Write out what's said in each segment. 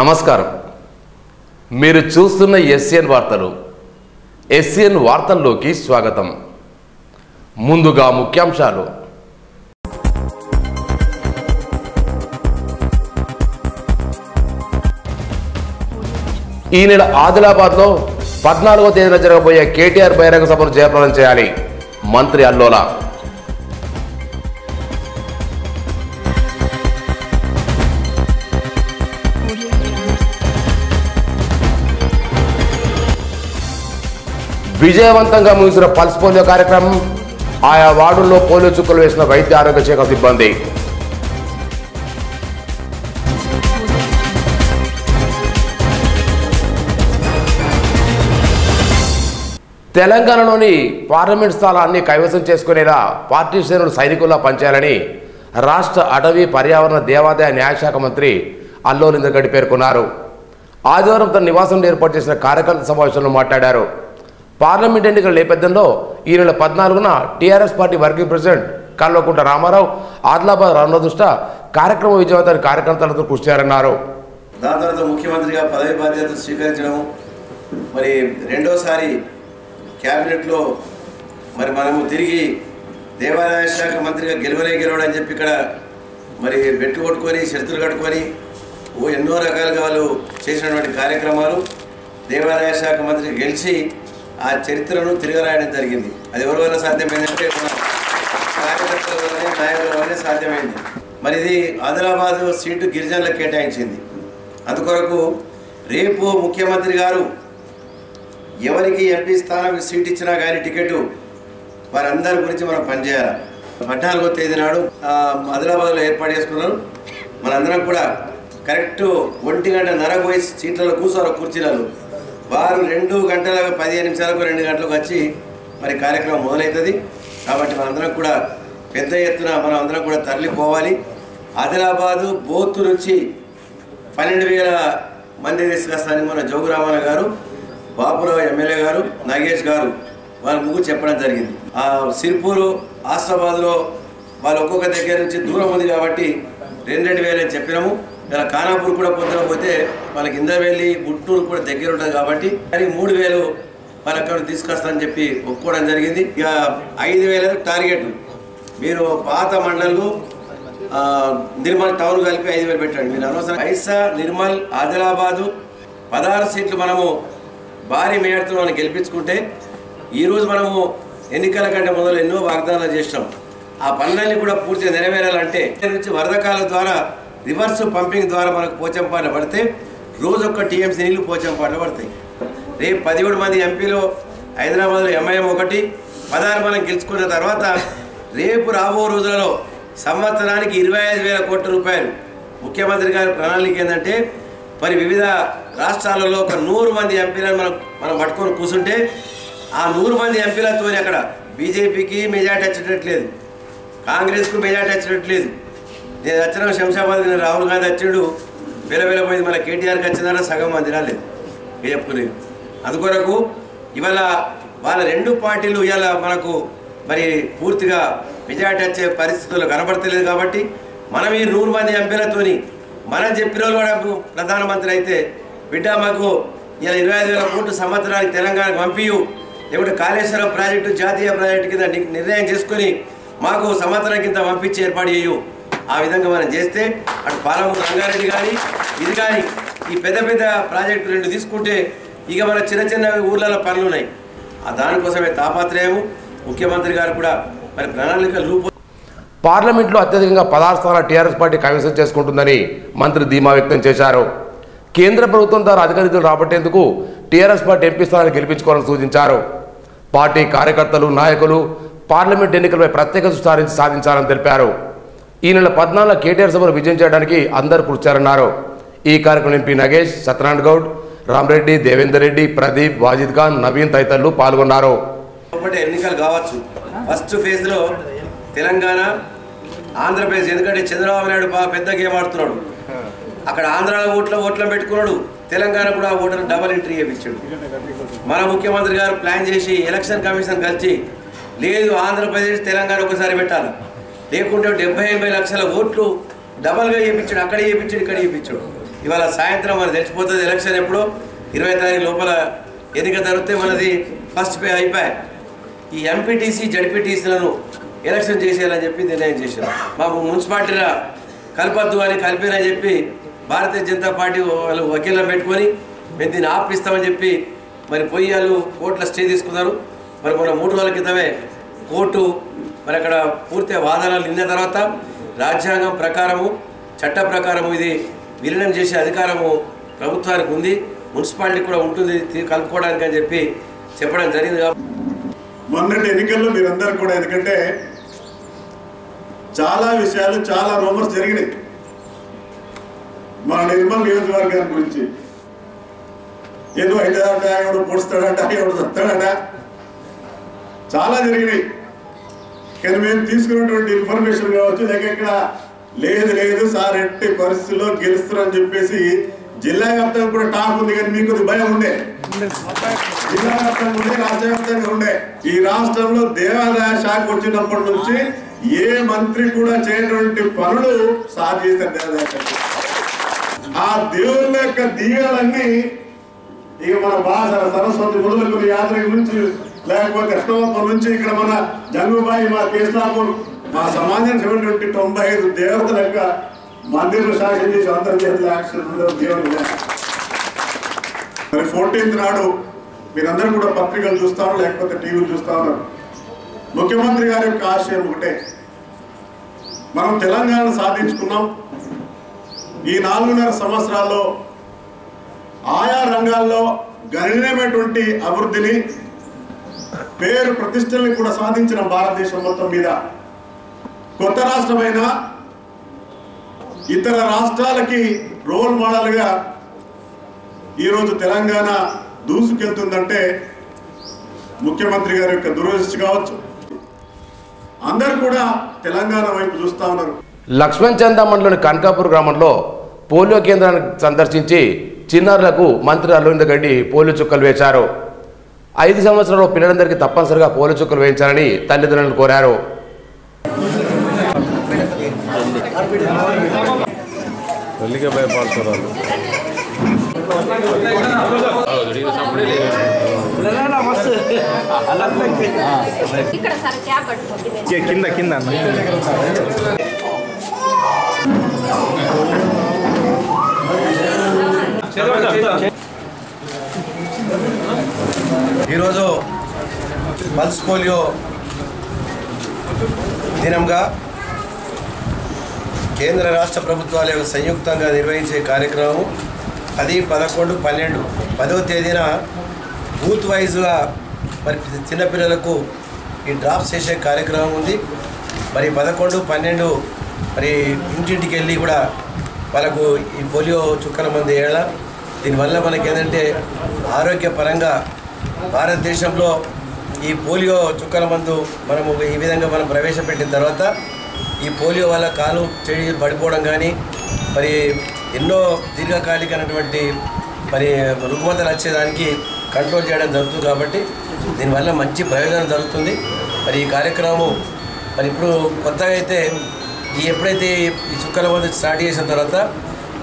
నమస్కారం. మీరు చూస్తున్న ఎస్ఎన్ వార్తలు. ఎస్ఎన్ వార్తల్లోకి స్వాగతం. ముందుగా ముఖ్యాంశాలు. ఈ నెల ఆదిలాబాద్లో 14వ తేదీన జరగబోయే కేటీఆర్ బహిరంగ సభను జయప్రదం చేయాలి. మంత్రి అల్లోల. విజయవంతంగా ముగిసిన పల్స్ పోలియో కార్యక్రమం. ఆయా వార్డుల్లో పోలియో చుక్కలు వేసిన వైద్య ఆరోగ్య శాఖ సిబ్బంది. తెలంగాణలోని పార్లమెంట్ స్థలాన్ని కైవసం చేసుకునేలా పార్టీ శ్రేణులు సైనికుల్లా పనిచేయాలని రాష్ట్ర అటవీ పర్యావరణ దేవాదాయ న్యాయశాఖ మంత్రి అల్లోల ఇంద్రర్ రెడ్డి పేర్కొన్నారు. ఆదివారం తన నివాసంలో ఏర్పాటు చేసిన కార్యకర్త సమావేశంలో మాట్లాడారు. పార్లమెంట్ ఎన్నికల నేపథ్యంలో ఈ నెల 14న TRS party working president Kalvakuntla Ramarao Adilabad రానున్న దృష్ట్యా కార్యక్రమం విజయవంతానికి కార్యకర్తలతో కృషి చేయాలన్నారు. దాని తర్వాత ముఖ్యమంత్రిగా పదవి బాధ్యతలు స్వీకరించడం, మరి రెండోసారి క్యాబినెట్లో మరి మనము తిరిగి దేవాదాయ శాఖ మంత్రిగా గెలవడని చెప్పి ఇక్కడ మరి బెట్టు కొట్టుకొని షరతులు కట్టుకొని ఎన్నో రకాలుగా వాళ్ళు చేసినటువంటి కార్యక్రమాలు దేవాదాయ శాఖ మంత్రిగా గెలిచి ఆ చరిత్రను తిరగరాయడం జరిగింది. అది ఎవరి వల్ల సాధ్యమైందంటే మన కార్యకర్తల వల్లనే, నాయకుల వల్లనే సాధ్యమైంది. మరి ఇది ఆదిలాబాద్ సీటు గిరిజనులకు కేటాయించింది. అందుకొరకు రేపు ముఖ్యమంత్రి గారు ఎవరికి ఎంపీ స్థానం సీట్ ఇచ్చినా కానీ టికెట్ వారందరి గురించి మనం పనిచేయాలి. 14వ తేదీ నాడు ఆదిలాబాద్లో ఏర్పాటు చేసుకున్నారు. మనందరం కూడా కరెక్ట్ 1:30 పోయి సీట్లలో కూర్చోరు, కుర్చీలలో. వారు 2 గంటల 15 నిమిషాలకు 2 గంటలకు వచ్చి మరి కార్యక్రమం మొదలవుతుంది. కాబట్టి మనందరం కూడా పెద్ద ఎత్తున మనం అందరం కూడా తరలిపోవాలి. ఆదిలాబాదు బోతు నుంచి 12,000 మంది తీసుకొస్తారని మన జోగురామన్న గారు, బాపురావు ఎమ్మెల్యే గారు, నాగేష్ గారు వాళ్ళ ముగ్గురు చెప్పడం జరిగింది. ఆ సిర్పూరు, ఆసిఫాబాద్లో వాళ్ళు ఒక్కొక్క దగ్గర నుంచి దూరం ఉంది కాబట్టి 2,000 అని చెప్పినాము. ఇలా ఖానాపూర్ కూడా పొద్దున పోతే వాళ్ళకి ఇందర్వెల్లి, గుంటూరు కూడా దగ్గర ఉంటుంది కాబట్టి కానీ 3,000 వాళ్ళ అక్కడ తీసుకొస్తారని చెప్పి ఒప్పుకోవడం జరిగింది. ఇక 5,000 టార్గెట్. మీరు పాత మండలు నిర్మల్ టౌన్ కలిపి 5,000 పెట్టండి. మీరు అనవసరం ఐసా, నిర్మల్, ఆదిలాబాదు 16 సీట్లు మనము భారీ మేయర్తో మనం గెలిపించుకుంటే ఈరోజు మనము ఎన్నికల కంటే మొదలు ఎన్నో వాగ్దానాలు చేసినాం. ఆ పనులన్నీ కూడా పూర్తిగా నెరవేరాలంటే నుంచి వరదకాల ద్వారా రివర్స్ పంపింగ్ ద్వారా మనకు పోచంపాట పడితే రోజొక్క టీఎంసీ నీళ్లు పోచంపాట పడతాయి. రేపు 17 మంది ఎంపీలు హైదరాబాద్లో ఎంఐఎం 1, 16 మనం గెలుచుకున్న తర్వాత రేపు రాబో రోజులలో సంవత్సరానికి 25,000 కోట్ల రూపాయలు ముఖ్యమంత్రి గారి ప్రణాళిక ఏంటంటే మరి వివిధ రాష్ట్రాలలో ఒక 100 మంది ఎంపీలను మనం పట్టుకొని కూర్చుంటే ఆ 100 మంది ఎంపీలతో అక్కడ బీజేపీకి మెజార్టీ వచ్చేటట్లేదు, కాంగ్రెస్కు మెజార్టీ వచ్చేటట్లేదు. నేను వచ్చిన శంషాబాద్ రాహుల్ గాంధీ వచ్చాడు, పోయింది. మన కేటీఆర్కి వచ్చిందన్న సగం మంది రాలేదు చెప్పుకునేది. అందుకొరకు ఇవాళ వాళ్ళ 2 పార్టీలు ఇవాళ మనకు మరి పూర్తిగా మెజార్టీ వచ్చే పరిస్థితుల్లో కనబడతలేదు. కాబట్టి మనం ఈ 100 మంది ఎంపీలతోని మనం చెప్పిన వాళ్ళు కూడా ప్రధానమంత్రి అయితే బిడ్డ మాకు ఇలా 25,000 కోట్లు సంవత్సరానికి తెలంగాణకు పంపియు, లేకుంటే కాళేశ్వరం ప్రాజెక్టు జాతీయ ప్రాజెక్టు కింద నిర్ణయం చేసుకొని మాకు సంవత్సరం కింద పంపించి ఏర్పాటు చేయు. ఆ విధంగా మనం చేస్తే అటు పాలమూరు రంగారెడ్డి కానీ ఇది కానీ ఈ పెద్ద పెద్ద ప్రాజెక్టు 2 తీసుకుంటే ఇక మన చిన్న చిన్న ఊర్లలో పనులు ఉన్నాయి. దానికోసమే తాపత్రయము. ముఖ్యమంత్రి గారు కూడా మరి ప్రణాళికలు పార్లమెంట్లో అత్యధికంగా 16 స్థానాలు టీఆర్ఎస్ పార్టీ కైవసం చేసుకుంటుందని మంత్రి ధీమా వ్యక్తం చేశారు. కేంద్ర ప్రభుత్వం ద్వారా అధిక నిధులు రాబట్టేందుకు టీఆర్ఎస్ పార్టీ ఎంపీ స్థానాలు గెలిపించుకోవాలని సూచించారు. పార్టీ కార్యకర్తలు, నాయకులు పార్లమెంట్ ఎన్నికలపై ప్రత్యేక దృష్టి సాధించాలని తెలిపారు. ఈ నెల 14న కేటీఆర్ సభను విజయం చేయడానికి అందరూ కృషి చేయాలన్నారు. ఈ కార్యక్రమం ఎంపీ నగేష్, సత్యనారాయణ గౌడ్, రామరెడ్డి, దేవేందర్ రెడ్డి, ప్రదీప్, వాజిద్ ఖాన్, నవీన్ తదితరులు పాల్గొన్నారు. ఎన్నికలు కావచ్చు. ఫస్ట్ ఫేజ్లో తెలంగాణ, ఆంధ్రప్రదేశ్, ఎందుకంటే చంద్రబాబు నాయుడు పెద్ద గేమ్ ఆడుతున్నాడు. అక్కడ ఆంధ్రాలో ఓట్లను పెట్టుకున్నాడు, తెలంగాణ కూడా ఓటర్ డబల్ ఎంట్రీ చేయించాడు. మన ముఖ్యమంత్రి గారు ప్లాన్ చేసి ఎలక్షన్ కమిషన్ కలిసి లేదు ఆంధ్రప్రదేశ్ తెలంగాణ ఒకసారి పెట్టాలి, లేకుంటే 70-80 లక్షల ఓట్లు డబల్గా చేయించాడు. అక్కడ చేయించాడు, ఇక్కడ చేయించాడు. ఇవాళ సాయంత్రం మనకు తెలిసిపోతుంది ఎలక్షన్ ఎప్పుడు 20 తారీఖు లోపల ఎన్నిక జరిగితే మనది ఫస్ట్ పే అయిపోయాయి. ఈ ఎంపీటీసీ జడ్పీటీసీలను ఎలక్షన్ చేసేయాలని చెప్పి నిర్ణయం చేశారు. మాకు మున్సిపాలిటీలో కలపద్దు అని కలిపారని చెప్పి భారతీయ జనతా పార్టీ వాళ్ళు వకీలను పెట్టుకొని మేము దీన్ని ఆపిస్తామని చెప్పి మరి పోయి వాళ్ళు కోర్టులో స్టే తీసుకున్నారు. మరి మన 3 రోజుల క్రితమే కోర్టు మరి అక్కడ పూర్తిగా వాదనలు నిన్న తర్వాత రాజ్యాంగం ప్రకారము చట్ట ప్రకారము ఇది విలీనం చేసే అధికారము ప్రభుత్వానికి ఉంది, మున్సిపాలిటీ కూడా ఉంటుంది కలుపుకోవడానికి అని చెప్పి చెప్పడం జరిగింది. మొన్నటి ఎన్నికల్లో మీరందరూ కూడా, ఎందుకంటే చాలా విషయాలు చాలా రూమర్స్ జరిగినాయి మన నిర్మల్ నియోజకవర్గాన్ని గురించి. ఏదో అవుతుందట, ఎవడు పొడుస్తాడట, ఎవడు చస్తాడట, చాలా జరిగినాయి. కానీ మేము తీసుకున్నటువంటి ఇన్ఫర్మేషన్ కావచ్చు, లేక ఇక్కడ లేదు సార్ ఎట్టి పరిస్థితుల్లో గెలుస్తారని చెప్పేసి జిల్లా వ్యాప్తంగా కూడా టాక్ ఉంది. కానీ మీకు భయం ఉండే, జిల్లా వ్యాప్తంగా ఉండే, రాష్ట్ర వ్యాప్తంగా ఉండే. ఈ రాష్ట్రంలో దేవాదాయ శాఖ వచ్చినప్పటి నుంచి ఏ మంత్రి కూడా చేయటువంటి పనులు సాధ చేశారు దేవాదాయ శాఖ. ఆ దేవుళ్ళ యొక్క దీవెనలన్నీ ఇక మన భాష సరస్వతి మొదలుకొని యాత్రిక నుంచి, లేకపోతే కృష్ణవప్ప నుంచి, ఇక్కడ మన జంగుబాయి, మా కేసులాపూర్, మా సమాజానికి చెందినటువంటి 95 దేవతల యొక్క మందిర్లు శాసనం చేసి అంతర్జాతీయ యాక్షన్ దేవుడు. మరి 14th నాడు మీరందరూ కూడా పత్రికలు చూస్తారు, లేకపోతే టీవీలు చూస్తా ఉన్నారు. ముఖ్యమంత్రి గారి యొక్క ఆశయం ఒకటే, మనం తెలంగాణ సాధించుకున్నాం. ఈ 4.5 సంవత్సరాల్లో ఆయా రంగాల్లో గణనీయమైనటువంటి అభివృద్ధిని, పేరు ప్రతిష్టల్ని కూడా సాధించిన భారతదేశం మొత్తం మీద కొత్త రాష్ట్రమైన ఇతర రాష్ట్రాలకి రోల్ మోడల్గా ఈరోజు తెలంగాణ దూసుకెళ్తుందంటే ముఖ్యమంత్రి గారి యొక్క దూరదృష్టి కావచ్చు. అందరూ కూడా తెలంగాణ వైపు చూస్తా ఉన్నారు. లక్ష్మణ్ చందా మండలంలోని కనకాపూర్ గ్రామంలో పోలియో కేంద్రాన్ని సందర్శించి చిన్నారులకు మంత్రి అరవింద్ గడ్డి పోలియో చుక్కలు వేశారు. 5 సంవత్సరాల పిల్లలందరికీ తప్పనిసరిగా పోలియో చుక్కలు వేయించాలని తల్లిదండ్రులను కోరారు. ఈరోజు పల్స్ పోలియో దినంగా కేంద్ర రాష్ట్ర ప్రభుత్వాల యొక్క సంయుక్తంగా నిర్వహించే కార్యక్రమం 10, 11, 12 10వ తేదీన బూత్ వైజ్గా మరి చిన్నపిల్లలకు ఈ డ్రాప్స్ చేసే కార్యక్రమం ఉంది. మరి 11, 12 మరి ఇంటింటికి వెళ్ళి కూడా వాళ్ళకు ఈ పోలియో చుక్కల మంది వేయాల. దీనివల్ల మనకి ఏంటంటే ఆరోగ్యపరంగా భారతదేశంలో ఈ పోలియో చుక్కల మందు మనము ఈ విధంగా మనం ప్రవేశపెట్టిన తర్వాత ఈ పోలియో వల్ల కాలు చెడి పడిపోవడం కానీ మరి ఎన్నో దీర్ఘకాలికమైనటువంటి మరి రుగ్మతలు వచ్చేదానికి కంట్రోల్ చేయడం జరుగుతుంది. కాబట్టి దీనివల్ల మంచి ప్రయోజనం జరుగుతుంది. మరి ఈ కార్యక్రమం మరి ఇప్పుడు కొత్తగా అయితే ఎప్పుడైతే ఈ చుక్కల మందు స్టార్ట్ చేసిన తర్వాత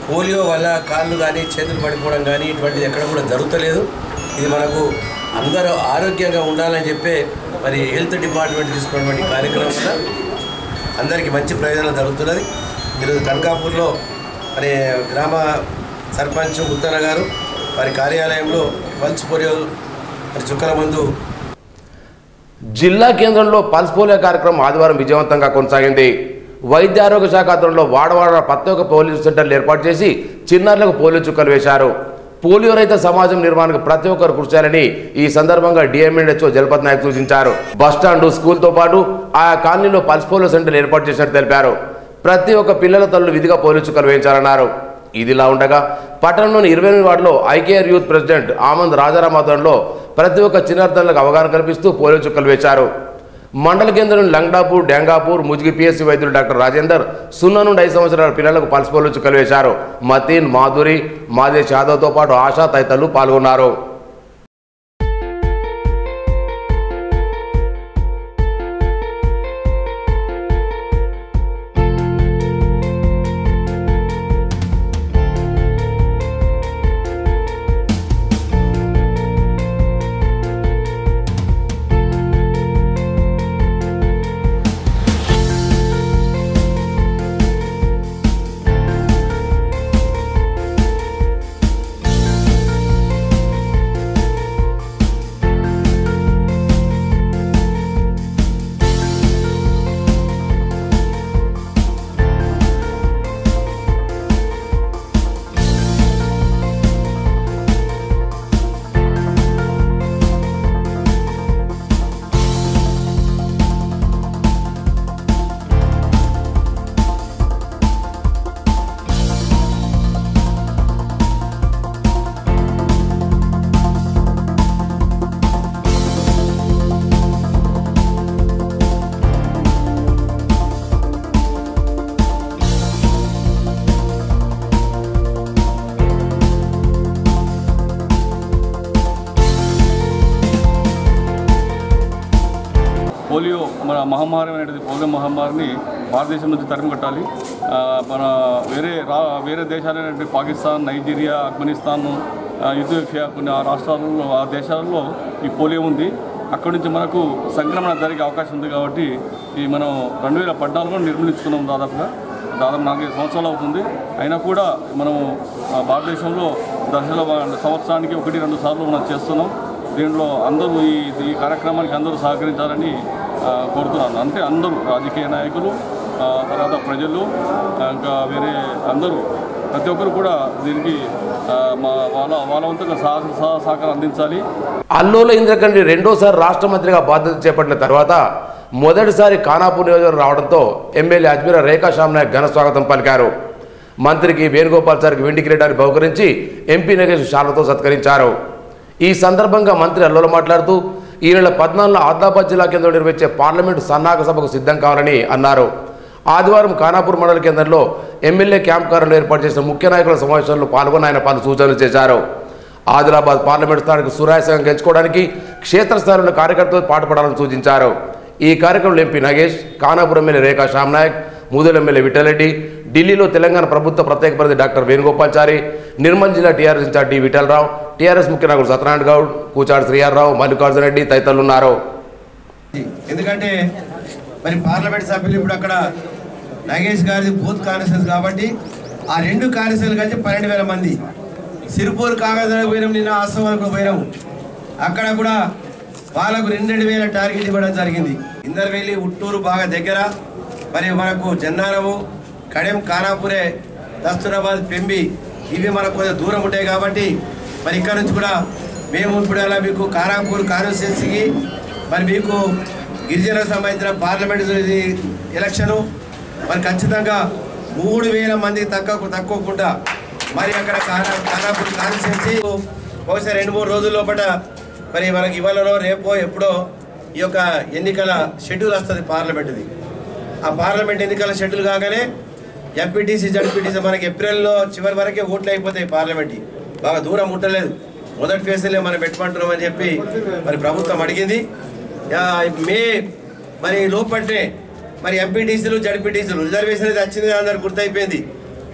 పోలియో వల్ల కాళ్ళు కానీ చేతులు పడిపోవడం కానీ ఇటువంటిది ఎక్కడ కూడా జరుగుతలేదు. ఇది మనకు అందరూ ఆరోగ్యంగా ఉండాలని చెప్పి మరి హెల్త్ డిపార్ట్మెంట్ తీసుకున్నటువంటి కార్యక్రమం వల్ల అందరికీ మంచి ప్రయోజనం జరుగుతున్నది. ఈరోజు కనకాపూర్లో మరి గ్రామ సర్పంచ్ ముత్తన్న గారు వారి కార్యాలయంలో పల్స్ పోలియో మరి చుక్కల మందు జిల్లా కేంద్రంలో పల్స్ పోలియో కార్యక్రమం ఆదివారం విజయవంతంగా కొనసాగింది. వైద్య ఆరోగ్య శాఖ ఆధ్వర్యంలో వాడవాడ ప్రత్యేక పోలియో సెంటర్లు ఏర్పాటు చేసి చిన్నారులకు పోలియో చుక్కలు వేశారు. పోలియో రహిత సమాజం నిర్మాణానికి ప్రతి ఒక్కరు కృషి చేయాలని ఈ సందర్భంగా డిఎంఎన్హెచ్ఓ జలపతి నాయక్ సూచించారు. బస్టాండు, స్కూల్తో పాటు ఆయా కాలనీలో పల్స్ పోలియో సెంటర్లు ఏర్పాటు చేసినట్టు తెలిపారు. ప్రతి ఒక్క పిల్లల తల్లులు విధిగా పోలియో చుక్కలు వేయించాలన్నారు. ఇదిలా ఉండగా పట్టణంలోని 28 వార్డులో ఐకేఆర్ యూత్ ప్రెసిడెంట్ ఆమంద్ రాజారాం ఆధ్వర్యంలో ప్రతి ఒక్క చిన్నారులకు అవగాహన కల్పిస్తూ పోలియో చుక్కలు వేశారు. మండల కేంద్రం లంగడాపూర్, డెంగాపూర్, ముజిగి పిఎస్సి వైద్యులు డాక్టర్ రాజేందర్ 0 నుండి 5 సంవత్సరాల పిల్లలకు పల్స్ పోలియో చుక్కలు వేశారు. మతీన్, మాధురి, మాదేశ్ యాదవ్తో పాటు ఆశా తదితరులు పాల్గొన్నారు. పోలియో మన మహమ్మారి అనేది పోలియో మహమ్మారిని భారతదేశం నుంచి తరిమికొట్టాలి. మన వేరే దేశాలైనటువంటి పాకిస్తాన్, నైజీరియా, ఆఫ్ఘనిస్తాన్, ఇథియోపియా కొన్ని రాష్ట్రాలలో ఆ దేశాలలో ఈ పోలియో ఉంది. అక్కడి నుంచి మనకు సంక్రమణ జరిగే అవకాశం ఉంది. కాబట్టి ఈ మనం 2014లో నిర్మూలించుకున్నాం. దాదాపు 4 సంవత్సరాలు అవుతుంది. అయినా కూడా మనం భారతదేశంలో సంవత్సరానికి 1-2 సార్లు మనం చేస్తున్నాం. దీంట్లో అందరూ ఈ కార్యక్రమానికి అందరూ సహకరించాలని కోరుతున్నాను. అంటే అందరూ రాజకీయ నాయకులు, తర్వాత ప్రజలు, ఇంకా వేరే అందరూ ప్రతి ఒక్కరు కూడా దీనికి వాళ్ళ వంతుగా సహకారం అందించాలి. అల్లోల ఇంద్రకరణి రెండోసారి రాష్ట్ర మంత్రిగా బాధ్యత చేపట్టిన తర్వాత మొదటిసారి ఖానాపూర్ నియోజకవర్గం రావడంతో ఎమ్మెల్యే అజ్మీరా రేఖా శ్యామ్నాయక్ ఘన స్వాగతం పలికారు. మంత్రికి వేణుగోపాల్చారికి వెండి కిరీటాన్ని బహుకరించి ఎంపీ నగేష్ శాలతో సత్కరించారు. ఈ సందర్భంగా మంత్రి అల్లోల మాట్లాడుతూ ఈ నెల 14న ఆదిలాబాద్ జిల్లా కేంద్రంలో నిర్వహించే పార్లమెంటు సన్నాహక సభకు సిద్ధం కావాలని అన్నారు. ఆదివారం ఖానాపూర్ మండల కేంద్రంలో ఎమ్మెల్యే క్యాంప్ కార్యాలయంలో ఏర్పాటు చేసిన ముఖ్య నాయకుల సమావేశంలో పాల్గొని ఆయన పలు సూచనలు చేశారు. ఆదిలాబాద్ పార్లమెంటు స్థానానికి సునాయాసంగా గెలుచుకోవడానికి క్షేత్రస్థాయిలో కార్యకర్తలు పాటుపడాలని సూచించారు. ఈ కార్యక్రమంలో MP Nagesh, Khanapur MLA Rekha Shyam Nayak, Mudhol MLA Vittal Reddy, ఢిల్లీలో తెలంగాణ ప్రభుత్వ ప్రత్యేక ప్రతినిధి డాక్టర్ వేణుగోపాల్చారి, నిర్మల్ జిల్లా TRS incharge D Vittal Rao, TRS ముఖ్య నాయకుడు సత్యనారాయణ గౌడ్, కూచాడు శ్రీయారావు, మల్లికార్జున రెడ్డి తదితరులు ఉన్నారు. ఎందుకంటే మరి పార్లమెంట్ సభ్యులు ఇప్పుడు అక్కడ నగేష్ గారిది బూత్ కాన్స్టిట్యూన్స్ కాబట్టి ఆ 2 కాన్స్టిట్యూన్సీలు కలిసి 12,000 మంది. సిరిపూర్ కాగజనకు పోయినాం, నిన్న ఆశ్రమానికి పోయినాము. అక్కడ కూడా వాళ్ళకు 2,000 టార్గెట్ ఇవ్వడం జరిగింది. ఇందర్వేలి, ఉట్టూరు బాగా దగ్గర, మరి మనకు జన్నారము, కడెం, ఖానాపూరే, దస్తూరాబాద్, పెంబి ఇవి మనకు కొంచెం దూరం ఉంటాయి. కాబట్టి మరి ఇక్కడ నుంచి కూడా మేము ఇప్పుడు అలా మీకు ఖానాపూర్ కాన్స్టిట్యున్సీకి మరి మీకు గిరిజనకు సంబంధించిన పార్లమెంట్ ఎలక్షను మరి ఖచ్చితంగా 3,000 మందికి తక్కువకుండా మరి అక్కడ ఖానాపూర్ కాన్స్టిట్యున్సీ బహుశా 2-3 రోజుల లోపల మరి మనకి ఇవాళలో రేపో ఎప్పుడో ఈ యొక్క ఎన్నికల షెడ్యూల్ వస్తుంది పార్లమెంటుది. ఆ పార్లమెంట్ ఎన్నికల షెడ్యూల్ కాగానే ఎంపీటీసీ, జడ్పీటీసీ మనకి ఏప్రిల్లో చివరి వరకే ఓట్లు అయిపోతాయి. పార్లమెంట్ బాగా దూరం ఉండలేదు. మొదటి ఫేజ్లే మనం పెట్టుకుంటున్నాం అని చెప్పి మరి ప్రభుత్వం అడిగింది. మే మరి లోపట్నే మరి ఎంపీటీసీలు, జడ్పీటీసీలు రిజర్వేషన్ అయితే వచ్చింది, అందరు గుర్తయిపోయింది.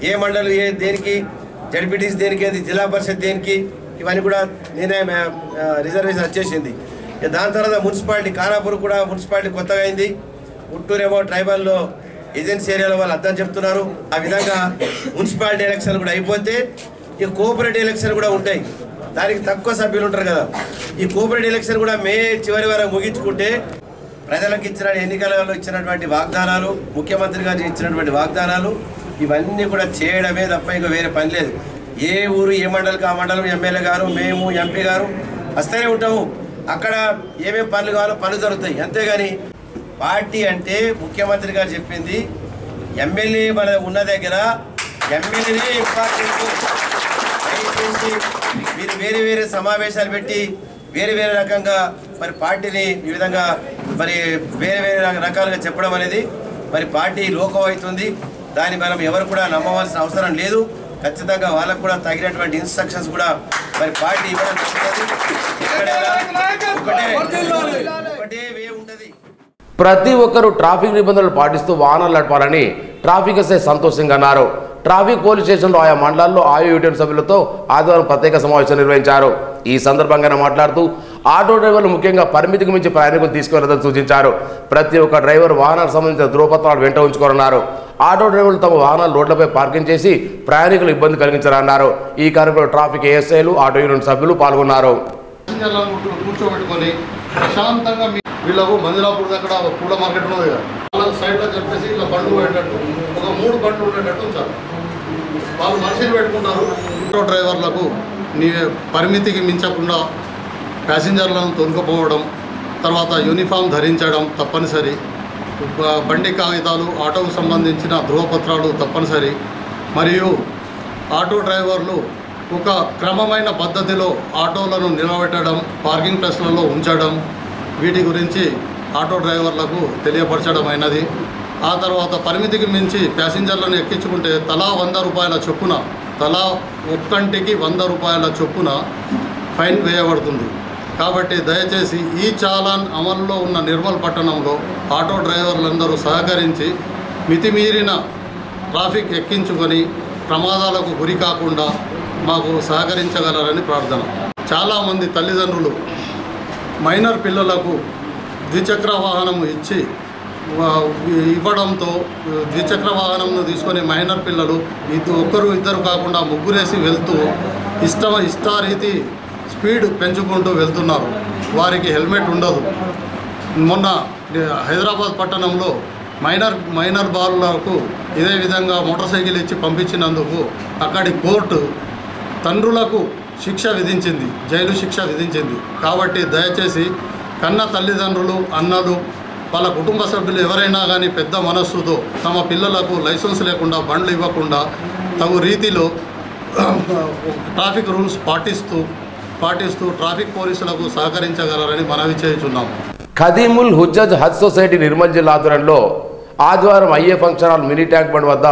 ఏ మండలి దేనికి, జడ్పీటీసీ దేనికి, జిల్లా పరిషత్ దేనికి, ఇవన్నీ కూడా నేనే రిజర్వేషన్ వచ్చేసింది. దాని తర్వాత మున్సిపాలిటీ, ఖానాపూర్ కూడా మున్సిపాలిటీ కొత్తగా అయింది. ఉట్టూరేమో ట్రైబల్లో ఏజెన్సీ ఏరియాలో వాళ్ళు అర్థం చెప్తున్నారు. ఆ విధంగా మున్సిపాలిటీ ఎలక్షన్ కూడా అయిపోతే ఈ కోఆపరేటివ్ ఎలక్షన్ కూడా ఉంటాయి. దానికి తక్కువ సభ్యులు ఉంటారు కదా. ఈ కోఆపరేటివ్ ఎలక్షన్ కూడా మే చివరి వరకు ముగించుకుంటే ప్రజలకు ఇచ్చిన ఎన్నికలలో ఇచ్చినటువంటి వాగ్దానాలు, ముఖ్యమంత్రి గారు ఇచ్చినటువంటి వాగ్దానాలు ఇవన్నీ కూడా చేయడమే తప్ప ఇంకా వేరే పని లేదు. ఏ ఊరు, ఏ మండలికి ఆ మండలం ఎమ్మెల్యే గారు, మేము ఎంపీ గారు వస్తూనే ఉంటాము. అక్కడ ఏమేమి పనులు కావాలో పనులు జరుగుతాయి. అంతేగాని పార్టీ అంటే ముఖ్యమంత్రి గారు చెప్పింది ఎమ్మెల్యే మన ఉన్న దగ్గర ఎమ్మెల్యేనే ఇంపార్టెంట్. దయచేసి మీరు వేరే వేరే సమావేశాలు పెట్టి వేరే వేరే రకంగా మరి పార్టీని ఈ విధంగా మరి వేరే వేరే రకాలుగా చెప్పడం అనేది మరి పార్టీ లోకం అవుతుంది. దాన్ని మనం ఎవరు కూడా నమ్మవలసిన అవసరం లేదు. ఖచ్చితంగా వాళ్ళకు కూడా తగినటువంటి ఇన్స్ట్రక్షన్స్ కూడా మరి పార్టీ ఇవ్వడం ఒకటే వే ఉంటుంది. ప్రతి ఒక్కరూ ట్రాఫిక్ నిబంధనలు పాటిస్తూ వాహనాలు నడపాలని ట్రాఫిక్ ఎస్ఐ సంతోష్ సింగ్ అన్నారు. ట్రాఫిక్ పోలీస్ స్టేషన్లో ఆయా మండలాల్లో ఆయా యూనియన్ సభ్యులతో ఆదివారం ప్రత్యేక సమావేశం నిర్వహించారు. ఈ సందర్భంగా మాట్లాడుతూ ఆటో డ్రైవర్లు ముఖ్యంగా పరిమితికి మించి ప్రయాణికులు తీసుకువెళ్లదని సూచించారు. ప్రతి ఒక్క డ్రైవర్ వాహనాలకు సంబంధించిన ధృవపత్రాలు వెంట ఉంచుకోనున్నారు. ఆటో డ్రైవర్లు తమ వాహనాలు రోడ్లపై పార్కింగ్ చేసి ప్రయాణికులు ఇబ్బంది కలిగించారన్నారు. ఈ కార్యక్రమంలో ట్రాఫిక్ ఏఎస్ఐలు, ఆటో యూనియన్ సభ్యులు పాల్గొన్నారు. కూర్చోబెట్టుకొని ప్రశాంతంగా వీళ్ళకు మందిరాపూర్ దగ్గర పూల మార్కెట్ ఉన్నది కదా, వాళ్ళకి సైడ్లో చెప్పేసి ఇలా బండ్లు పెట్టేటట్టు ఒక 3 బండ్లు ఉండేటట్టు ఉంచారు. వాళ్ళు మనుషులు పెట్టుకున్నారు. ఆటో డ్రైవర్లకు పరిమితికి మించకుండా ప్యాసింజర్లను తొలుకపోవడం, తర్వాత యూనిఫామ్ ధరించడం తప్పనిసరి, బండి కాగితాలు, ఆటోకు సంబంధించిన ధృవపత్రాలు తప్పనిసరి, మరియు ఆటో డ్రైవర్లు ఒక క్రమమైన పద్ధతిలో ఆటోలను నిలబెట్టడం, పార్కింగ్ ప్లేస్లలో ఉంచడం, వీటి గురించి ఆటో డ్రైవర్లకు తెలియపరచడం అయినది. ఆ తర్వాత పరిమితికి మించి ప్యాసింజర్లను ఎక్కించుకుంటే తలా 100 రూపాయల చొప్పున, తలా ఒక్కంటికి 100 రూపాయల చొప్పున ఫైన్ వేయబడుతుంది. కాబట్టి దయచేసి ఈ చాలాన్ అమల్లో ఉన్న నిర్మల్ పట్టణంలో ఆటో డ్రైవర్లందరూ సహకరించి మితిమీరిన ట్రాఫిక్ ఎక్కించుకొని ప్రమాదాలకు గురి కాకుండా మాకు సహకరించగలరని ప్రార్థన. చాలామంది తల్లిదండ్రులు మైనర్ పిల్లలకు ద్విచక్ర వాహనం ఇవ్వడంతో ద్విచక్ర వాహనంను తీసుకొని మైనర్ పిల్లలు ఒక్కరు ఇద్దరు కాకుండా ముగ్గురేసి వెళ్తూ ఇష్టారీతి స్పీడ్ పెంచుకుంటూ వెళ్తున్నారు. వారికి హెల్మెట్ ఉండదు. మొన్న హైదరాబాద్ పట్టణంలో మైనర్ బాలులకు ఇదే విధంగా మోటార్ సైకిల్ ఇచ్చి పంపించినందుకు అక్కడి కోర్టు తండ్రులకు శిక్ష విధించింది, జైలు శిక్ష విధించింది. కాబట్టి దయచేసి కన్న తల్లిదండ్రులు, అన్నలు, వాళ్ళ కుటుంబ సభ్యులు ఎవరైనా కానీ పెద్ద మనస్సుతో తమ పిల్లలకు లైసెన్స్ లేకుండా బండ్లు ఇవ్వకుండా తగు రీతిలో ట్రాఫిక్ రూల్స్ పాటిస్తూ ట్రాఫిక్ పోలీసులకు సహకరించగలరని మనవి చేయుచున్నాము. ఖదీముల్ హుజ్జజ్ హజ్ సొసైటీ నిర్మల్ జిల్లా ఆధ్వర్యంలో ఆదివారం అయ్యే function hall mini tank bund వద్ద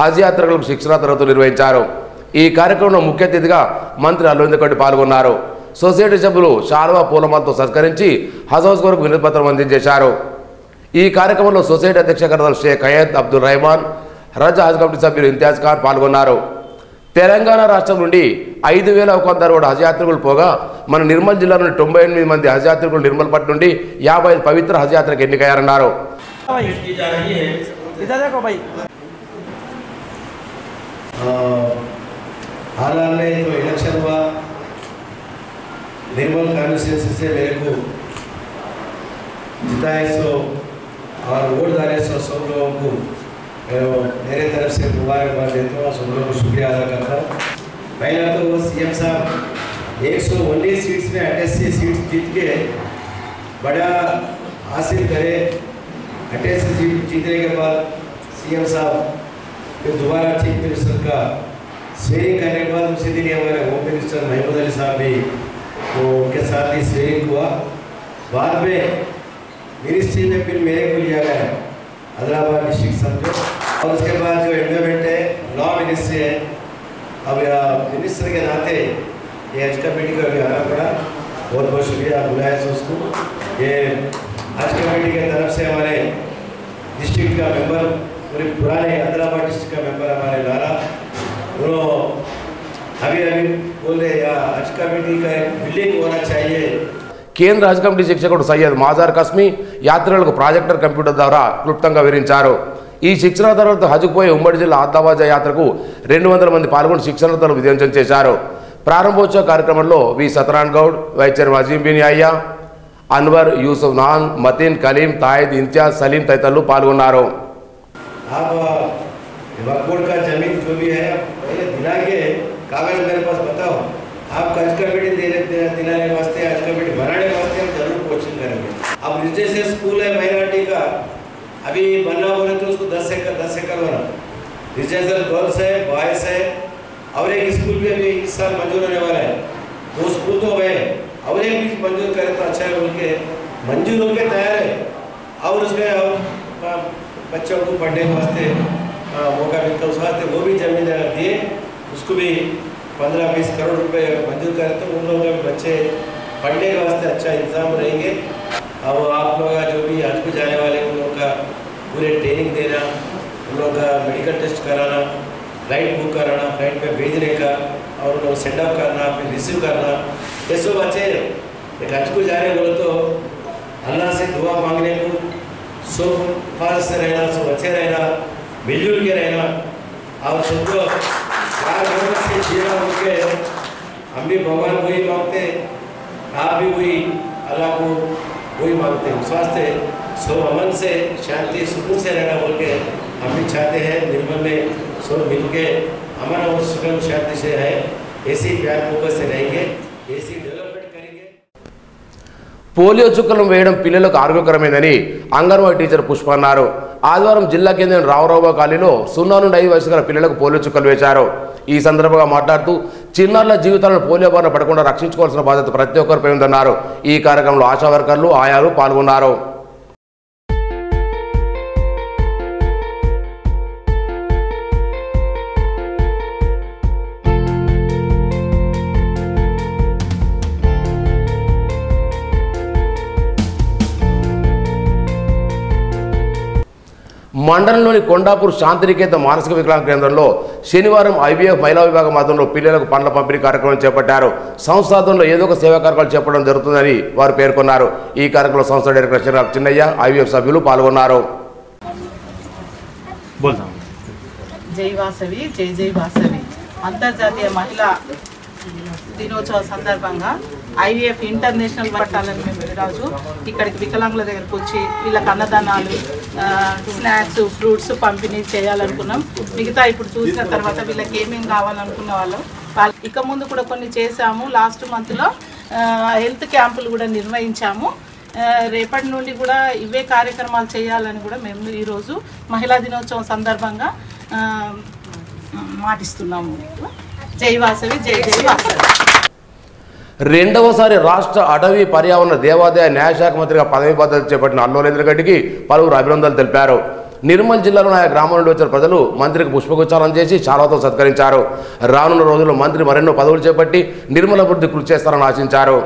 హజ్ యాత్రికులకు శిక్షణా తరగతులు నిర్వహించారు. ఈ కార్యక్రమంలో ముఖ్య అతిథిగా మంత్రి అల్లుందకొండి పాల్గొన్నారు. సొసైటీ సభ్యులు షాల్వా పూలమాలతో సత్కరించి హజ్ హౌస్ కొరకు వినతిపత్రం అందజేశారు. ఈ కార్యక్రమంలో సొసైటీ అధ్యక్ష కార్యదర్శి షేక్ హయత్ అబ్దుల్ రెహమాన్, హజ్ హజ్ కమిటీ సభ్యులు ఇంతియాజ్ ఖాన్ పాల్గొన్నారు. తెలంగాణ రాష్ట్రం నుండి 5,160 హజ్ యాత్రికులు పోగా మన నిర్మల్ జిల్లా నుండి 98 మంది హజ్ యాత్రికులు నిర్మల్ పట్టు నుండి 55 పవిత్ర హజ్ యాత్రకు ఎన్నికయ్యారన్నారు. हाल में जो इलेक्शन हुआ निर्मल कॉन्स्टिट्यूंसी से मेरे को जिताए सो और वोट डाले सो सब लोगों को मेरे तरफ से मुबारकबाद देता हूँ. सब लोगों को शुक्रिया अदा करता हूँ. पहला तो सीएम साहब 119 सीट्स में 88 सीट्स जीत के बड़ा हासिल करे. 88 सीट जीतने के बाद सीएम साहब फिर दोबारा चीफ मिनिस्टर का स्वेरिंग करने के बाद उसी दिन हमारे होम मिनिस्टर महमूद अली साहब भी तो उनके साथ ही स्वेरिंग हुआ. बाद में मिनिस्ट्री में फिर मेरे को लिया गया हैदराबाद डिस्ट्रिक्ट समझो. और उसके बाद जो एनवायरमेंट है लॉ मिनिस्ट्री है. अब मिनिस्टर के नाते ये हज कमेटी का भी आना पड़ा. बहुत बहुत शुक्रिया बुलाया से उसको. ये हज कमेटी के तरफ से हमारे डिस्ट्रिक्ट का मेंबर पूरे पुराने हैदराबाद डिस्ट्रिक्ट का मेंबर हमारे लाला अभी बोल रहे हज कमेटी का एक बिल्डिंग होना चाहिए. కేంద్ర హజ్ కమిటీ శిక్షకుడు సయ్యద్ మాజార్ కస్మీ యాత్రికులకు ప్రాజెక్టర్ కంప్యూటర్ ద్వారా క్లుప్తంగా వివరించారు. ఈ శిక్షణ తర్వాత హజ్కు పోయే ఉమ్మడి జిల్లా ఆదాబాజా యాత్రకు 200 మంది పాల్గొని శిక్షణతో విజయం చేశారు. ప్రారంభోత్సవ కార్యక్రమంలో వి సతరాన్ గౌడ్, వైస్ చైర్మన్ అజీం బిన్ అయ్యా, అన్వర్, యూసుఫ్ నాన్, మతీన్, కలీం, తాయిద్, ఇంతియాజ్, సలీం తదితరులు పాల్గొన్నారు. का जमीन जो भी है पहले दिला के कागज मेरे पास बताओ. आप हज कमेटी दिलाने वास्ते हज कमेटी बनाने वास्ते हम जरूर कोशिश करेंगे. अब रिजिस्ट्रेशन स्कूल है माइनॉरिटी का अभी बनना बोले तो उसको 10 एकड़ बना. रिजिस्ट्रेशन गर्ल्स है, बॉयज है और एक स्कूल भी अभी इस साल मंजूर होने वाला है. 2 स्कूल तो गए और एक भी मंजूर करे तो अच्छा है बोल के मंजूर होकर तैयार है. और उसमें बच्चों को पढ़ने के वास्ते मौका मिलता है. उस वास्ते वो भी जमीन दिए उसको भी 15-20 करोड़ रुपए मंजूर करें तो उन लोगों के बच्चे पढ़ने के वास्ते अच्छा इंतजाम रहेंगे. अब आप लोग जो भी हज को जाने वाले उन लोगों का पूरे ट्रेनिंग देना, उन लोगों का मेडिकल टेस्ट कराना, फ्लाइट बुक कराना, फ्लाइट में भेजने का और उन लोग सेंड ऑफ करना, फिर रिसीव करना, ये सब बच्चे एक हज को जा रहे बोलो तो अल्लाह से दुआ मांगने को सब हिफाजत से रहना, सब अच्छे रहना, मिलजुल के रहना और सबको से जीना उनके. हम भी भगवान वही मांगते, आप भी वही अल्लाह को वही मांगते हैं. उस वास्ते सब अमन से, शांति, सुकून से रहना बोल के हम भी चाहते हैं. निर्मल में सब मिल के अमन और सुकून शांति से है. ऐसी प्यार मोहब्बत से रहेंगे, ऐसी डेवलपमेंट करेंगे. పోలియో చుక్కలను వేయడం పిల్లలకు ఆరోగ్యకరమైందని అంగన్వాడీ టీచర్ పుష్ప అన్నారు. ఆదివారం జిల్లా కేంద్రం రావురావు కాలనీలో 0 నుండి 5 వయసు గల పిల్లలకు పోలియో చుక్కలు వేశారు. ఈ సందర్భంగా మాట్లాడుతూ చిన్నారుల జీవితాలను పోలియో బారిన పడకుండా రక్షించుకోవాల్సిన బాధ్యత ప్రతి ఒక్కరిపై ఉందన్నారు. ఈ కార్యక్రమంలో ఆశా వర్కర్లు, ఆయాలు పాల్గొన్నారు. మండలంలోని కొండాపూర్ శాంతినికేత మానసిక వికలాంగ కేంద్రంలో శనివారం ఐవీఎఫ్ మహిళా విభాగం ఆధ్వర్యంలో పిల్లలకు పండ్ల పంపిణీ కార్యక్రమం చేపట్టారు. సంస్థానంలో ఏదో ఒక సేవా కార్యక్రమాలు చేపట్టడం జరుగుతుందని వారు పేర్కొన్నారు. ఈ కార్యక్రమంలో సంస్థ డైరెక్టర్ చిన్నయ్య, ఐవీఎఫ్ సభ్యులు పాల్గొన్నారు. జై వాసవి, జై జై వాసవి. అంతర్జాతీయ మహిళా దినోత్సవ సందర్భంగా ఐవీఎఫ్ ఇంటర్నేషనల్ పట్టాలని మేము ఈరోజు ఇక్కడికి వికలాంగుల దగ్గరకు వచ్చి వీళ్ళకి అన్నదానాలు, స్నాక్స్, ఫ్రూట్స్ పంపిణీ చేయాలనుకున్నాం. మిగతా ఇప్పుడు చూసిన తర్వాత వీళ్ళకి ఏమేమి కావాలనుకున్న వాళ్ళు ఇక ముందు కూడా కొన్ని చేశాము. లాస్ట్ మంత్లో హెల్త్ క్యాంపులు కూడా నిర్వహించాము. రేపటి నుండి కూడా ఇవే కార్యక్రమాలు చేయాలని కూడా మేము ఈరోజు మహిళా దినోత్సవం సందర్భంగా మాటిస్తున్నాము. జై వాసవి, జై జై వాసవి. రెండవసారి రాష్ట్ర అటవీ పర్యావరణ దేవాదాయ న్యాయశాఖ మంత్రిగా పదవి బాధ్యత చేపట్టిన అల్లోలేంద్ర రెడ్డికి పలువురు అభినందనలు తెలిపారు. నిర్మల్ జిల్లాలోని ఆయా గ్రామం నుండి వచ్చిన ప్రజలు మంత్రికి పుష్పగుచ్చాలను చేసి శాలువాతో సత్కరించారు. రానున్న రోజుల్లో మంత్రి మరెన్నో పదవులు చేపట్టి నిర్మల్ అభివృద్ధి కృషి చేస్తారని ఆశించారు.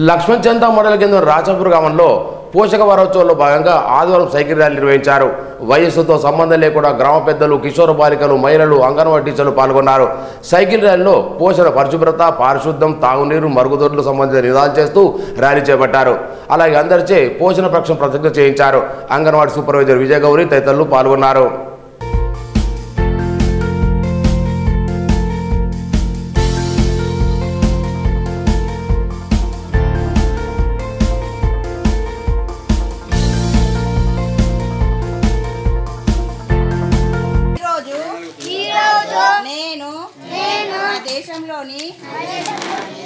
లక్ష్మణ్ చందా మండల కేంద్రం రాచాపూర్ గ్రామంలో పోషక వారోత్సవంలో భాగంగా ఆదివారం సైకిల్ ర్యాలీ నిర్వహించారు. వయస్సుతో సంబంధం లేకుండా గ్రామ పెద్దలు, కిషోర బాలికలు, మహిళలు, అంగన్వాడీ టీచర్లు పాల్గొన్నారు. సైకిల్ ర్యాలీలో పోషణ, పరిశుభ్రత, పారిశుద్ధ్యం, తాగునీరు, మరుగుదొడ్లు సంబంధించిన నిదాలు చేస్తూ ర్యాలీ చేపట్టారు. అలాగే అందరిచే పోషణ పక్షం ప్రతిజ్ఞ చేయించారు. అంగన్వాడీ సూపర్వైజర్ విజయగౌరి తదితరులు పాల్గొన్నారు. దేశంలోని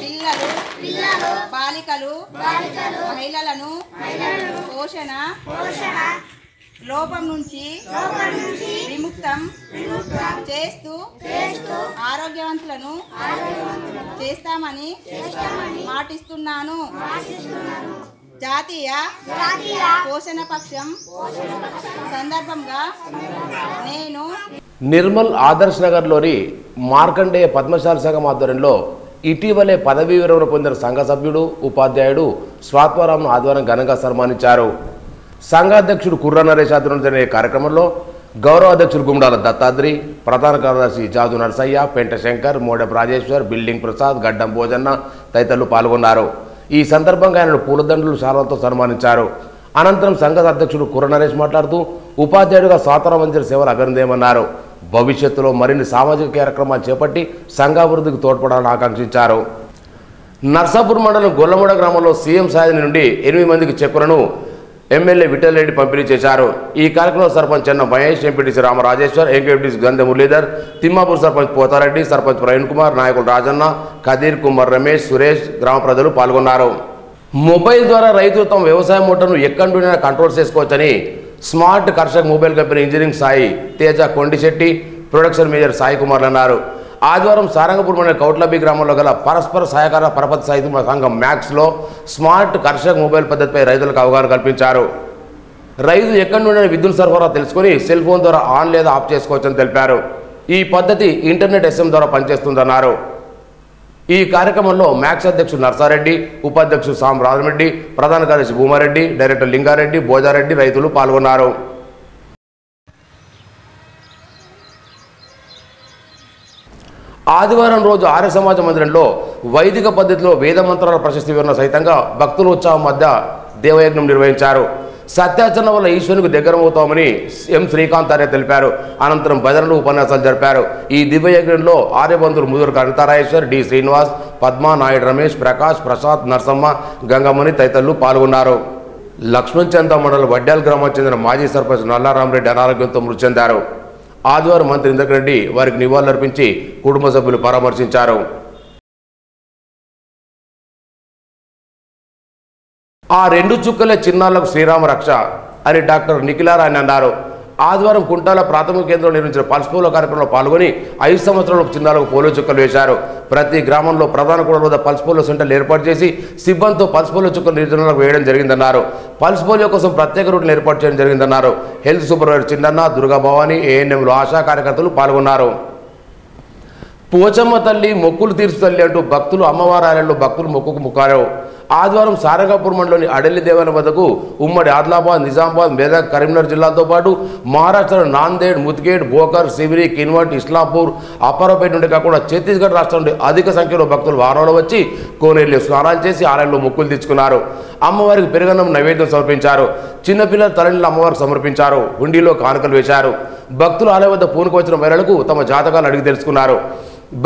పిల్లలు, బాలికలు, మహిళలను పోషణ లోపం నుంచి విముక్తం చేస్తూ ఆరోగ్యవంతులను చేస్తామని మాటిస్తున్నాను. జాతీయ పోషణ పక్షం సందర్భంగా నేను నిర్మల్ ఆదర్శ్ నగర్లోని మార్కండేయ పద్మశాలి సంఘం ఆధ్వర్యంలో ఇటీవలే పదవీ విరమణ పొందిన సంఘ సభ్యుడు, ఉపాధ్యాయుడు స్వాత్మారాంను ఆదివారం ఘనంగా సన్మానించారు. సంఘాధ్యక్షుడు కుర్ర నరేష్ ఆధ్వర్యంలో జరిగే కార్యక్రమంలో గౌరవ అధ్యక్షుడు గుమ్డాల దత్తాద్రి, ప్రధాన కార్యదర్శి జాదు నరసయ్య, పెంట శంకర్, మోడెప్ రాజేశ్వర్, బిల్డింగ్ ప్రసాద్, గడ్డం భోజన్న తదితరులు పాల్గొన్నారు. ఈ సందర్భంగా ఆయన పూలదండలు శాలువాతో సన్మానించారు. అనంతరం సంఘ అధ్యక్షుడు కుర్ర నరేష్ మాట్లాడుతూ ఉపాధ్యాయుడిగా స్వాతంత్రం అందించిన సేవలు అభినందనమన్నారు. భవిష్యత్తులో మరిన్ని సామాజిక కార్యక్రమాలు చేపట్టి సంఘాభివృద్ధికి తోడ్పడాలని ఆకాంక్షించారు. నర్సాపూర్ మండలం గొల్లమూడ గ్రామంలో సీఎం సాయి నుండి 8 మందికి చెక్కులను ఎమ్మెల్యే విఠల్ రెడ్డి పంపిణీ చేశారు. ఈ కార్యక్రమంలో సర్పంచ్ చెన్న మహేష్, ఎంపీటీసీ రామరాజేశ్వర్, ఎంపీటీసీ గంధె మురళీధర్, తిమ్మాపూర్ సర్పంచ్ పోతారెడ్డి, సర్పంచ్ ప్రవీణ్ కుమార్, నాయకులు రాజన్న, ఖదీర్, కుమార్, రమేష్, సురేష్, గ్రామ ప్రజలు పాల్గొన్నారు. మొబైల్ ద్వారా రైతులు తమ వ్యవసాయ మోటార్ను ఎక్కడి నుండి కంట్రోల్ చేసుకోవచ్చని smart Karshak mobile company engineering Sai Teja Kondisetti, production manager Sai Kumar అన్నారు. ఆదివారం సారంగపూర్ మండలం కౌట్లబీ గ్రామంలో గల పరస్పర సహకార పరపతి సాహిత్య సంఘం మ్యాక్స్లో స్మార్ట్ కర్షక్ మొబైల్ పద్ధతిపై రైతులకు అవగాహన కల్పించారు. రైతు ఎక్కడి నుండి విద్యుత్ సరఫరా తెలుసుకుని సెల్ ఫోన్ ద్వారా ఆన్ లేదా ఆఫ్ చేసుకోవచ్చని తెలిపారు. ఈ పద్ధతి ఇంటర్నెట్ ఎస్ఎం ద్వారా పనిచేస్తుందన్నారు. ఈ కార్యక్రమంలో మ్యాక్స్ అధ్యక్షుడు నర్సారెడ్డి, ఉపాధ్యక్షుడు సాం రాజరెడ్డి, ప్రధాన కార్యదర్శి భూమారెడ్డి, డైరెక్టర్ లింగారెడ్డి, భోజారెడ్డి రైతులు పాల్గొన్నారు. ఆదివారం రోజు ఆర్య సమాజ మందిరంలో వైదిక పద్ధతిలో వేద మంత్రాల ప్రశస్తి వివరణ సహితంగా భక్తుల ఉత్సాహం మధ్య దేవయజ్ఞం నిర్వహించారు. సత్యాచరణ వల్ల ఈశ్వరునికి దగ్గరమవుతామని ఎం శ్రీకాంత్ ఆర్య తెలిపారు. అనంతరం భజనలు, ఉపన్యాసాలు జరిపారు. ఈ దివ్యయజ్ఞంలో ఆర్యబంధువులు ముదురు కవితారాయేశ్వర్, డి శ్రీనివాస్, పద్మా, నాయుడు రమేష్, ప్రకాష్, ప్రసాద్, నరసమ్మ, గంగమ్మని తదితరులు పాల్గొన్నారు. లక్ష్మణ్ చందా మండలం వడ్డ్యాల గ్రామానికి చెందిన మాజీ సర్పంచ్ నల్లారామరెడ్డి అనారోగ్యంతో మృతి చెందారు. ఆదివారం మంత్రి ఇంద్రకరణ్ రెడ్డి వారికి నివాళులర్పించి కుటుంబ సభ్యులు పరామర్శించారు. ఆ 2 చుక్కలే చిన్నాళ్లకు శ్రీరామ రక్ష అని డాక్టర్ నిఖిలారాయణ అన్నారు. ఆదివారం కుంటాల ప్రాథమిక కేంద్రంలో నిర్వహించిన పల్స్ పోలియో కార్యక్రమంలో పాల్గొని 5 సంవత్సరాల చిన్నారులకు పోలియో చుక్కలు వేశారు. ప్రతి గ్రామంలో ప్రధాన కూడల వద్ద పల్స్ పోలియో సెంటర్లు ఏర్పాటు చేసి సిబ్బందితో పల్స్ పోలియో చుక్కలు నిర్జనాలకు వేయడం జరిగిందన్నారు. పల్స్ పోలియో కోసం ప్రత్యేక రూట్ను ఏర్పాటు చేయడం జరిగిందన్నారు. హెల్త్ సూపర్వైజర్ చిన్నన్న, దుర్గా భవాని, ఏఎన్ఎంలు, ఆశా కార్యకర్తలు పాల్గొన్నారు. పోచమ్మ తల్లి మొక్కులు తీర్చు తల్లి అంటూ భక్తులు అమ్మవారి ఆలయంలో భక్తులు మొక్కుకు ముక్కారు. ఆదివారం సారంగపూర్ మండలంలోని అడెల్లి దేవాలయం వద్దకు ఉమ్మడి ఆదిలాబాద్, నిజామాబాద్, మెదక్, కరీంనగర్ జిల్లాతో పాటు మహారాష్ట్ర నాందేడ్, ముద్గేడ్, బోకర్, సివిరి, కిన్వట్, ఇస్లాంపూర్, అప్పారావుపేట నుండి కాకుండా ఛత్తీస్గఢ్ రాష్ట్రం నుండి అధిక సంఖ్యలో భక్తులు వారంలో వచ్చి కోనేరులో స్నానాలు చేసి ఆలయంలో మొక్కులు తెచ్చుకున్నారు. అమ్మవారికి పెరుగన్నం నైవేద్యం సమర్పించారు. చిన్నపిల్లల తల్లిని అమ్మవారికి సమర్పించారు. హుండీలో కానుకలు వేశారు. భక్తులు ఆలయం వద్ద పూనుకు వచ్చిన మహిళలకు తమ జాతకాలు అడిగి తెలుసుకున్నారు.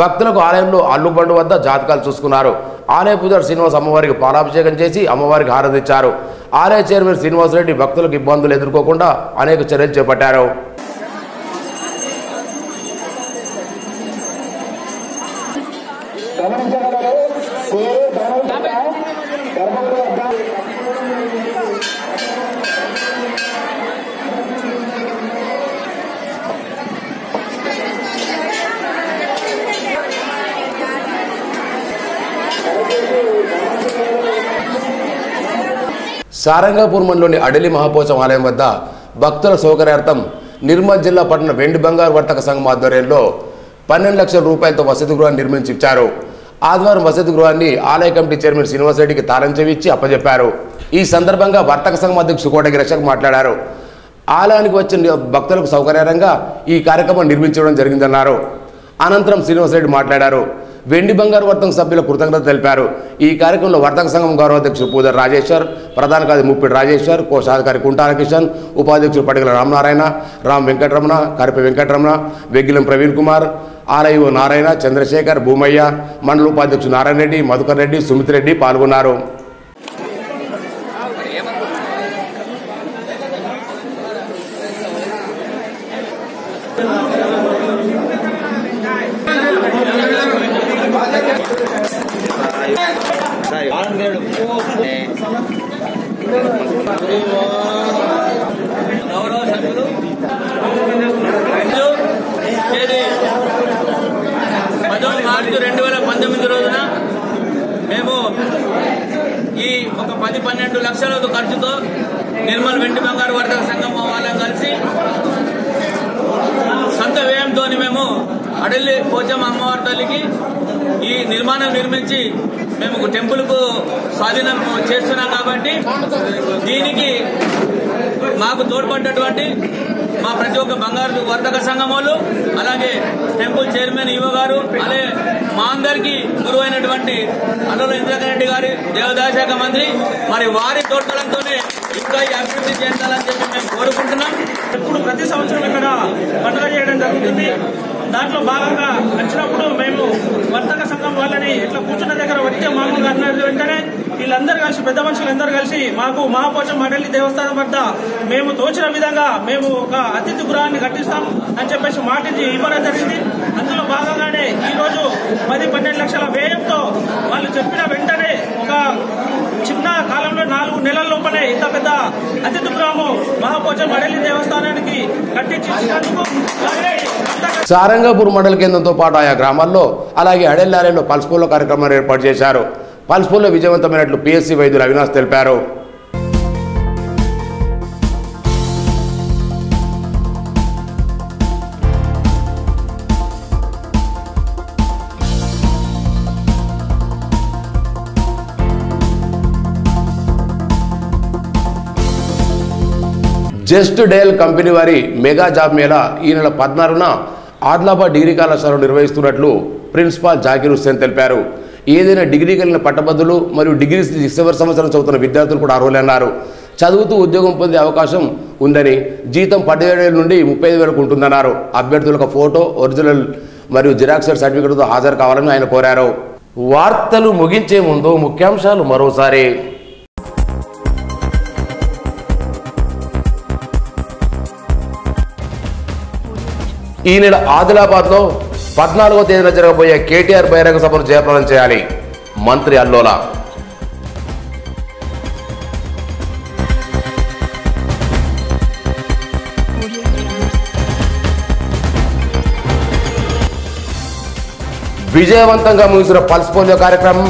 భక్తులకు ఆలయంలో అల్లుబండు వద్ద జాతకాలు చూసుకున్నారు. ఆలయ పూజారి శ్రీనివాస్ అమ్మవారికి పాలాభిషేకం చేసి అమ్మవారికి హారతి ఇచ్చారు. ఆలయ చైర్మన్ శ్రీనివాసరెడ్డి భక్తులకు ఇబ్బందులు ఎదుర్కోకుండా అనేక చర్యలు చేపట్టారు. సారంగపూర్ మండలంలోని అడెలి మహాపోచం ఆలయం వద్ద భక్తుల సౌకర్యార్థం నిర్మల్ జిల్లా పట్టణ వెండి బంగారు వర్తక సంఘం ఆధ్వర్యంలో 12 లక్షల రూపాయలతో వసతి గృహాన్ని నిర్మించి ఇచ్చారు. ఆదివారం వసతి గృహాన్ని ఆలయ కమిటీ చైర్మన్ శ్రీనివాసరెడ్డికి తాళం చెవి ఇచ్చి అప్పచెప్పారు. ఈ సందర్భంగా వర్తక సంఘం అధ్యక్షుడు కోటగి రక్షక్ మాట్లాడారు. ఆలయానికి వచ్చిన భక్తులకు సౌకర్యంగా ఈ కార్యక్రమం నిర్మించడం జరిగిందన్నారు. అనంతరం శ్రీనివాసరెడ్డి మాట్లాడారు. వెండి బంగారు వర్తక సభ్యుల కృతజ్ఞత తెలిపారు. ఈ కార్యక్రమంలో వర్తక సంఘం గౌరవాధ్యక్షుడు పూజారి రాజేశ్వర్, ప్రధాన కార్యదర్శి ముప్పిడి రాజేశ్వర్, కోశాధికారి కుంటాల కిషన్, ఉపాధ్యక్షుడు పడిగల రామనారాయణ, రామ్ వెంకటరమణ, కరిపి వెంకటరమణ, వెగ్గిలం ప్రవీణ్ కుమార్, ఆలయ నారాయణ, చంద్రశేఖర్, భూమయ్య, మండల ఉపాధ్యక్షుడు నారాయణ రెడ్డి, మధుకర్ రెడ్డి, సుమిత్ రెడ్డి పాల్గొన్నారు. గౌరవ సభ్యులు 10 మార్చి 2019 రోజున మేము ఈ ఒక 10-12 లక్షల ఖర్చుతో నిర్మల్ వెండి బంగారు వర్తక సంఘం వాళ్ళని కలిసి సొంత వ్యయంతో మేము అడెల్లి పోచమ్మ అమ్మవారి తల్లికి ఈ నిర్మాణం నిర్మించి మేము టెంపుల్కు స్వాధీనం చేస్తున్నాం. కాబట్టి దీనికి మాకు తోడ్పడ్డటువంటి మా ప్రతి ఒక్క బంగారు వర్తక సంఘం వాళ్ళు, అలాగే టెంపుల్ చైర్మన్ ఈవో గారు, అలాగే మా అందరికీ గురువు అయినటువంటి అల్లుల ఇంద్రకరెడ్డి గారి దేవాదాయ శాఖ మంత్రి, మరి వారి తోడ్పడంతోనే ఇంకా ఈ అభివృద్ధి చెందాలని చెప్పి మేము కోరుకుంటున్నాం. ఇప్పుడు ప్రతి సంవత్సరం ఇక్కడ పండుగ చేయడం జరుగుతుంది. దాంట్లో భాగంగా వచ్చినప్పుడు మేము వర్తక సంఘం వాళ్ళని ఇట్లా కూర్చున్న దగ్గర వచ్చే మామూలుగా అన్నది వెంటనే వీళ్ళందరూ కలిసి, పెద్ద మనుషులందరూ కలిసి మాకు మహాపోచమ్మ అడెల్లి దేవస్థానం వద్ద మేము తోచిన విధంగా మేము ఒక అతిథి గృహాన్ని కట్టిస్తాం అని చెప్పేసి మాటించి ఇవ్వడం జరిగింది. అందులో భాగంగానే ఈ రోజు 10-12 లక్షల వ్యయంతో వాళ్ళు చెప్పిన వెంటనే ఒక చిన్న కాలంలో 4 నెలల లోపలే ఇంత పెద్ద అతిథి గృహము మహాపోచమ్మ అడెల్లి దేవస్థానానికి కట్టించినందుకు సారంగపూర్ మండల కేంద్రంతో పాటు ఆయా గ్రామాల్లో అలాగే అడెల్లి ఆలయంలో పల్స్ పోలియో కార్యక్రమాన్ని ఏర్పాటు చేశారు. పల్స్ పోలియో విజయవంతమైనట్లు పిఎస్సి వైద్యులు అవినాష్ తెలిపారు. జస్ట్ డయల్ కంపెనీ వారి మెగా జాబ్ మేళా ఈ నెల 14న ఆదిలాబాద్ డిగ్రీ కళాశాలలో నిర్వహిస్తున్నట్లు ప్రిన్సిపాల్ జాకీర్ హుస్సేన్ తెలిపారు. ఏదైనా డిగ్రీ కలిగిన పట్టభద్రులు మరియు డిగ్రీ చివరి సంవత్సరం చదువుతున్న విద్యార్థులు కూడా అర్హులన్నారు. చదువుతూ ఉద్యోగం పొందే అవకాశం ఉందని, జీతం 17,000 నుండి 35,000 ఉంటుందన్నారు. అభ్యర్థులకు ఫోటో, ఒరిజినల్ మరియు జిరాక్స్ సర్టిఫికెట్తో హాజరు కావాలని ఆయన కోరారు. వార్తలు ముగించే ముందు ముఖ్యాంశాలు మరోసారి. ఈ నెల ఆదిలాబాద్లో 14వ తేదీన జరగబోయే కేటీఆర్ బహిరంగ సభను జయప్రదం చేయాలి, మంత్రి అల్లోల. విజయవంతంగా ముగిసిన పల్స్ పోలియో కార్యక్రమం,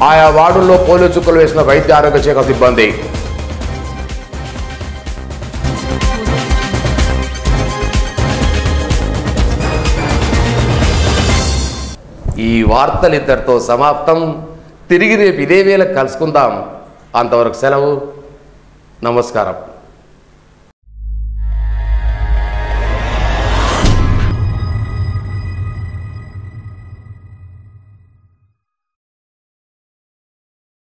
ఆయా వార్డుల్లో పోలియో చుక్కలు వేసిన వైద్య ఆరోగ్య శాఖ సిబ్బంది. ఈ వార్తలు ఇద్దరితో సమాప్తం. తిరిగి రేపు ఇదే వేళ కలుసుకుందాం. అంతవరకు సెలవు. నమస్కారం.